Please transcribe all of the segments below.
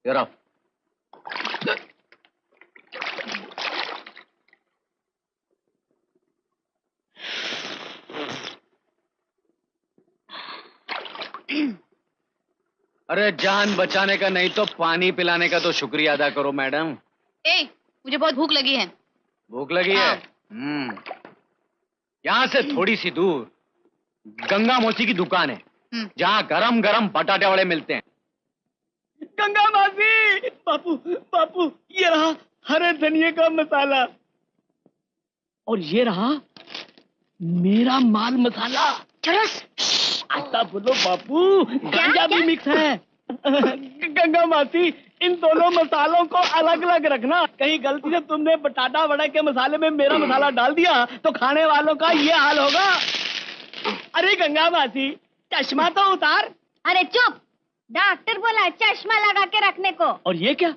जरा अरे जान बचाने का नहीं तो पानी पिलाने का तो शुक्रिया अदा करो मैडम। मुझे बहुत भूख लगी है। भूख लगी है? यहाँ से थोड़ी सी दूर गंगा मौसी की दुकान है, जहाँ गरम गरम बटाटे वड़े मिलते हैं। गंगा मासी, बापू बापू, ये रहा हरे धनिये का मसाला, और ये रहा मेरा माल मसाला। चरस, आता बोलो बापू, गांजा भी मिक्स है। गंगा मासी, इन दोनों मसालों को अलग अलग रखना, कहीं गलती से तुमने बटाटा वड़े के मसाले में मेरा मसाला डाल दिया तो खाने वालों का ये हाल होगा। अरे गंगा मासी, चश्मा तो उतार। अरे चुप, डॉक्टर बोला चश्मा लगा के रखने को। और ये क्या,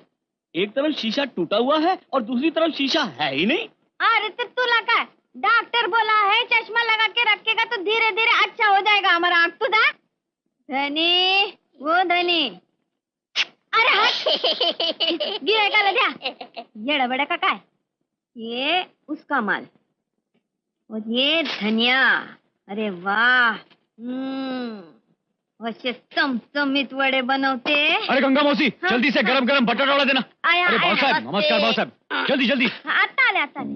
एक तरफ शीशा टूटा हुआ है और दूसरी तरफ शीशा है ही नहीं। अरे तो तू लगा, डॉक्टर बोला है चश्मा लगा के रखेगा तो धीरे धीरे अच्छा हो जाएगा हमारा आँख। तो दा धनी, वो धनी, अरे गिरे का लगा ये बड़े का है, ये उसका माल और ये धनिया। अरे वाह, वैसे चमचमीत वड़े बनवते। अरे गंगा मौसी, जल्दी से गरम गरम बटाटा वड़ा देना। अरे भाऊ साहब, नमस्कार भाऊ साहब, जल्दी जल्दी। आता ले आता ले।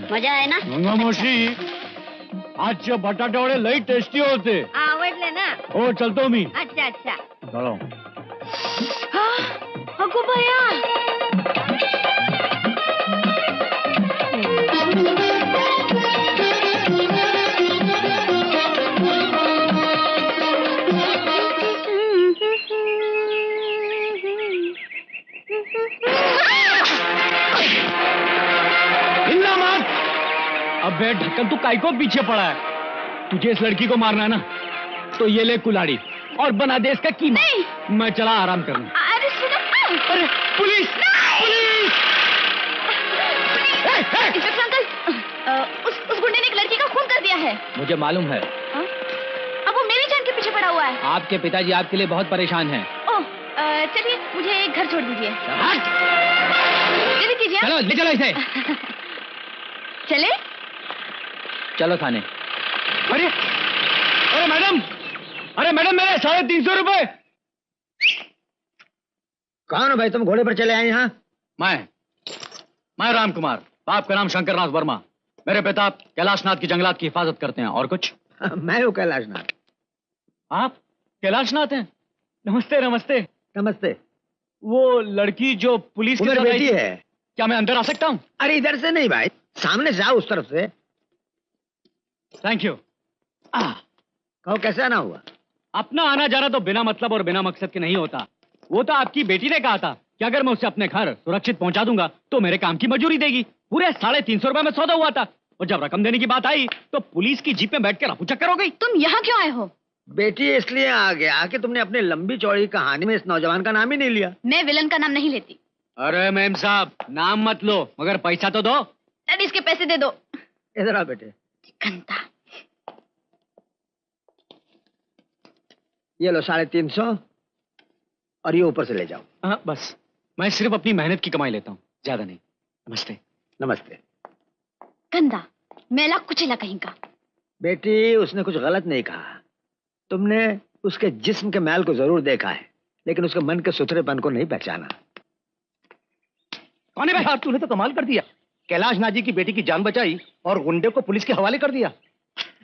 मजा आहे ना गंगा मौसी? आजचे बटाटे वडे लई टेस्टी होते. आवडले ना? हो, चलतो मी. अच्छा अच्छा. चलो. अगो बया, अबे ढक्कन, तू काई को पीछे पड़ा है? तुझे इस लड़की को मारना है ना, तो ये ले कुल्हाड़ी और बना दे इसका कीमा। नहीं। मैं चला आराम करने। अरे सुनो। अरे पुलिस! पुलिस! इंस्पेक्टर अंकल, उस गुंडे ने एक लड़की का खून कर दिया है। मुझे मालूम है। अब वो मेरी जान के पीछे पड़ा हुआ है। आपके पिताजी आपके लिए बहुत परेशान हैं। ओह, चलिए मुझे एक घर छोड़ दीजिए। जल्दी कीजिए। चलो ले चलो इसे। चले? चलो थाने। अरे अरे मैडम, अरे मैडम, मेरे 350 रुपए। कौन हो भाई तुम, घोड़े पर चले आए यहाँ? मैं राम कुमार, बाप का नाम शंकरनाथ वर्मा। मेरे पिता कैलाशनाथ की जंगलात की हिफाजत करते हैं। और कुछ? मैं हूँ कैलाशनाथ। आप कैलाशनाथ हैं? नमस्ते नमस्ते। नमस्ते। वो लड़की जो पुलिस की बेटी है, क्या मैं अंदर आ सकता हूँ? अरे इधर से नहीं भाई, सामने से आओ, उस तरफ से। Thank you. कहो कैसे आना हुआ? अपना आना जाना तो बिना मतलब और बिना मकसद के नहीं होता। वो तो आपकी बेटी ने कहा था कि अगर मैं उसे अपने घर सुरक्षित पहुंचा दूंगा तो मेरे काम की मजूरी देगी। पूरे 350 रुपए में सौदा हुआ था, और जब रकम देने की बात आई तो पुलिस की जीप में बैठ के रफू चक्कर हो गई। तुम यहाँ क्यों आए हो? बेटी इसलिए आ गया कि तुमने अपनी लंबी चौड़ी कहानी में इस नौजवान का नाम ही नहीं लिया। मैं विलन का नाम नहीं लेती। अरे मैम साहब, नाम मत लो, मगर पैसा तो दो। इसके पैसे दे दो। इधर आओ बेटे। घंटा। ये लो 350 और ये ऊपर से ले जाओ। हाँ बस, मैं सिर्फ अपनी मेहनत की कमाई लेता हूँ, ज्यादा नहीं। नमस्ते। नमस्ते। गंदा मेला कुचेला कहीं का। बेटी उसने कुछ गलत नहीं कहा, तुमने उसके जिस्म के मैल को जरूर देखा है, लेकिन उसके मन के सुथरेपन को नहीं पहचाना। कौन है भाई? तूने तो कमाल कर दिया, कैलाशनाथ जी की बेटी की जान बचाई और गुंडे को पुलिस के हवाले कर दिया।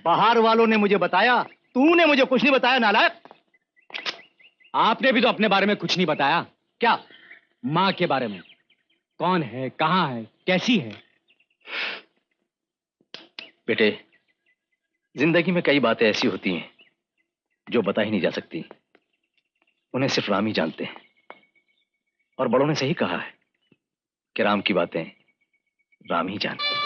बाहर वालों ने मुझे बताया, तूने मुझे कुछ नहीं बताया नालायक। आपने भी तो अपने बारे में कुछ नहीं बताया। क्या? माँ के बारे में? कौन है, कहाँ है, कैसी है? बेटे, जिंदगी में कई बातें ऐसी होती हैं जो बता ही नहीं जा सकती। उन्हें सिर्फ राम ही जानते हैं। और बड़ों ने सही कहा है कि राम की बातें राम ही जानते हैं।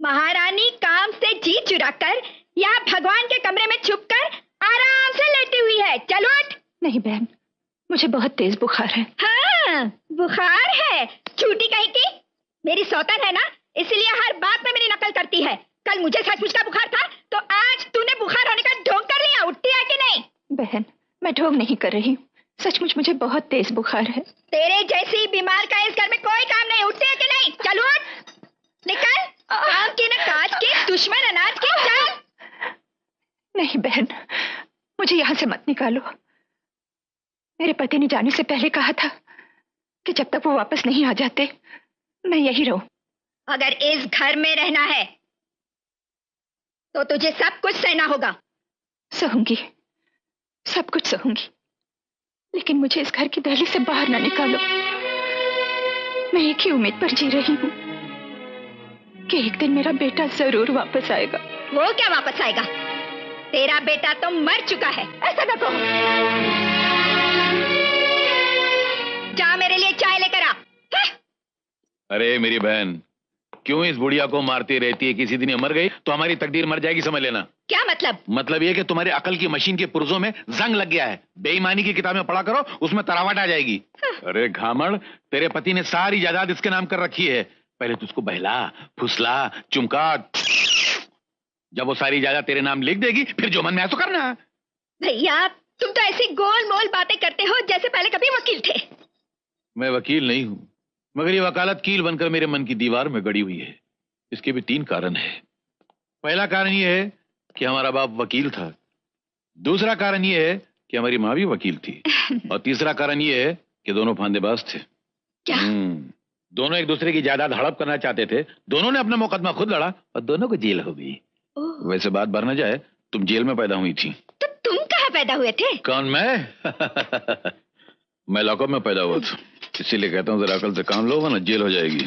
महारानी काम से जी चुराकर यहाँ भगवान के कमरे में छुपकर आराम से लेटी हुई है। चलो उठ। नहीं बहन, मुझे बहुत तेज बुखार है। हाँ, बुखार है? झूठी कहीं की। मेरी सौतन है ना, इसलिए हर बात में मेरी नकल करती है। कल मुझे सचमुच का बुखार था तो आज तूने बुखार होने का ढोंग कर लिया। उठती है कि नहीं? बहन, मैं ढोंग नहीं कर रही हूँ, सचमुच मुझे बहुत तेज बुखार है। तेरे जैसी बीमार का इस घर में कोई काम नहीं। उठती है कि नहीं? चलो उठ, निकल। आम की न काज की, दुश्मन अनाज की। चल। नहीं बहन, मुझे यहाँ से मत निकालो। मेरे पति ने जाने से पहले कहा था कि जब तक वो वापस नहीं आ जाते मैं यही रहूं। अगर इस घर में रहना है तो तुझे सब कुछ सहना होगा। सहूंगी, सब कुछ सहूंगी, लेकिन मुझे इस घर की दहलीज से बाहर ना निकालो। मैं एक ही उम्मीद पर जी रही हूँ कि एक दिन मेरा बेटा जरूर वापस आएगा। वो क्या वापस आएगा? तेरा बेटा तो मर चुका है। ऐसा ना कहो। जा मेरे लिए चाय लेकर आ। अरे मेरी बहन, क्यों इस बुढ़िया को मारती रहती है? किसी दिन ये मर गई तो हमारी तकदीर मर जाएगी, समझ लेना। क्या मतलब? मतलब ये कि तुम्हारे अकल की मशीन के पुर्जों में जंग लग गया है। बेईमानी की किताबें पढ़ा करो, उसमें तरावट आ जाएगी। अरे घामड़, तेरे पति ने सारी जायदाद इसके नाम कर रखी है। पहले तुझको बहला, फुसला, चुमका। जब वो सारी जायदाद तेरे नाम लिख देगी फिर जो मन में आए तो करना। भैया, तुम तो ऐसी गोल मोल बातें करते हो जैसे पहले कभी वकील थे। मैं वकील नहीं हूं, मगर ये वकालत कील बनकर मेरे मन की दीवार में गड़ी हुई है। इसके भी 3 कारण है। पहला कारण ये है कि हमारा बाप वकील था। दूसरा कारण ये है कि हमारी माँ भी वकील थी। और तीसरा कारण ये है कि दोनों फांदेबाज थे। क्या? दोनों एक दूसरे की जायदाद हड़प करना चाहते थे। दोनों ने अपना मुकदमा खुद लड़ा और दोनों को जेल हो गई। वैसे बात भर न जाए, तुम जेल में पैदा हुई थी। तो तुम कहाँ पैदा हुए थे? कौन, मैं? मैं लॉकअप में पैदा हुआ था। इसीलिए कहता हूँ जरा अकल से काम लो, वरना जेल हो जाएगी।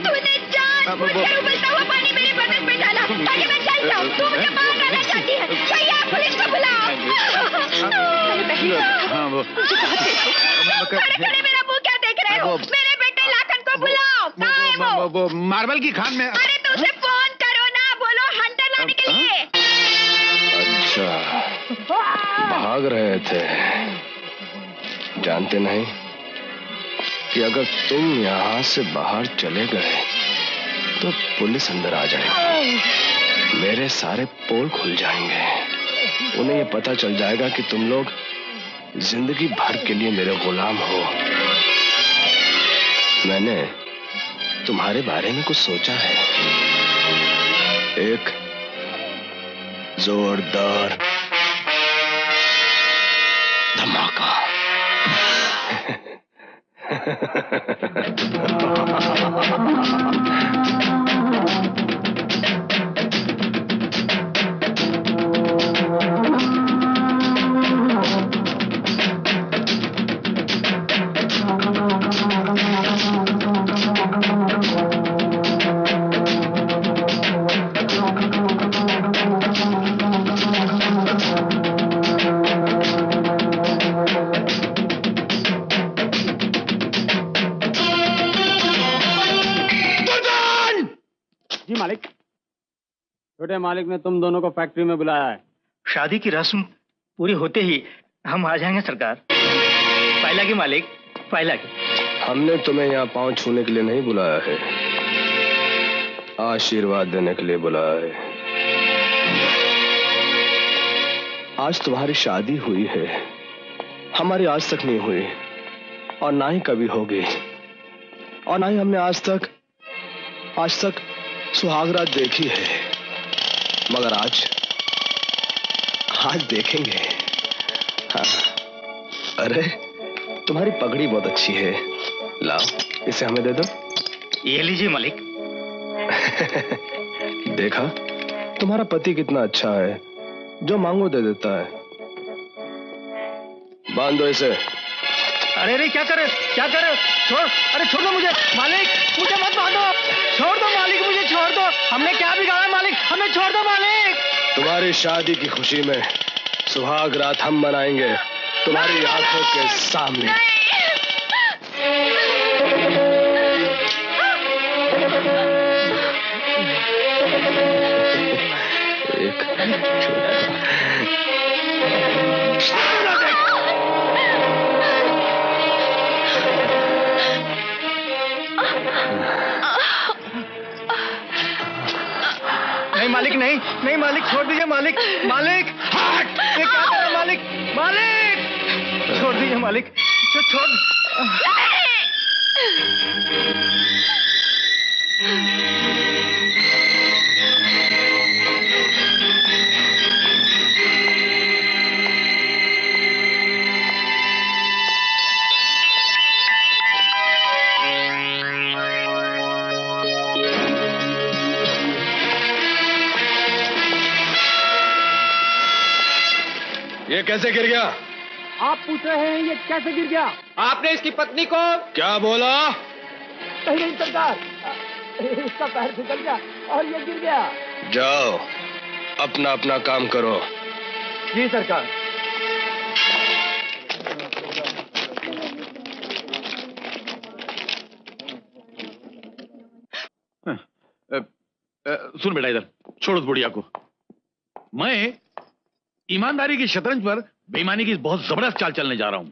तूने जानबूझकर उबलता हुआ पानी मेरे बदन में डाला ताकि मैं जल जाऊं। तू मुझे मार डालना चाहती है। भैया, पुलिस को बुलाओ। खड़े मेरा मुंह क्या देख रहे हो? मेरे बेटे लाखन को बुलाओ। कहाँ है वो? मार्बल की खान में। अरे तो उसे फोन करो ना, बोलो हंटर लाने के लिए। अच्छा, भाग रहे थे। जानते नहीं कि अगर तुम यहाँ से बाहर चले गए तो पुलिस अंदर आ जाएगी। मेरे सारे पोल खुल जाएंगे। उन्हें ये पता चल जाएगा कि तुम लोग जिंदगी भर के लिए मेरे गुलाम हो। मैंने तुम्हारे बारे में कुछ सोचा है। एक जोरदार धमाका। जी मालिक, छोटे मालिक ने तुम दोनों को फैक्ट्री में बुलाया है। शादी की रस्म पूरी होते ही हम आ जाएंगे सरकार। पहला की मालिक, पहला की। हमने तुम्हें यहाँ पांव छूने के लिए नहीं बुलाया है, आशीर्वाद देने के लिए बुलाया है। आज तुम्हारी शादी हुई है, हमारी आज तक नहीं हुई और ना ही कभी होगी। और ना ही हमने आज तक सुहागरात देखी है, मगर आज देखेंगे। हाँ। अरे तुम्हारी पगड़ी बहुत अच्छी है, लाओ इसे हमें दे दो। ये लीजिए मालिक। देखा तुम्हारा पति कितना अच्छा है, जो मांगो दे देता है। बांध दो इसे। अरे अरे क्या करे छोड़, अरे छोड़ दो मुझे मालिक, मुझे मत बांधो, छोड़ दो मालिक, मुझे छोड़ दो, हमने क्या बिगाड़ा मालिक, हमें छोड़ दो मालिक। तुम्हारी शादी की खुशी में सुहाग रात हम मनाएंगे, तुम्हारी आंखों के सामने। नहीं मालिक, नहीं मालिक, छोड़ दीजिए मालिक, मालिक ये क्या कर रहे हैं मालिक, मालिक छोड़ दीजिए मालिक, छोड़। ये कैसे गिर गया? आप पूछ रहे हैं ये कैसे गिर गया? आपने इसकी पत्नी को क्या बोला? नहीं सरकार, इसका पैर फिसल गया और ये गिर गया। जाओ अपना अपना काम करो। जी सरकार। सुन बेटा, इधर छोड़ उस बुढ़िया को। मैं ईमानदारी की शतरंज पर बेईमानी की बहुत जबरदस्त चाल चलने जा रहा हूं।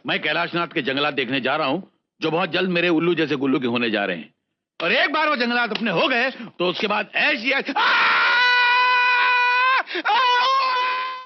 मैं कैलाशनाथ के जंगलात देखने जा रहा हूं, जो बहुत जल्द मेरे उल्लू जैसे गुल्लू के होने जा रहे हैं। और एक बार वो जंगलात अपने हो गए तो उसके बाद ऐसी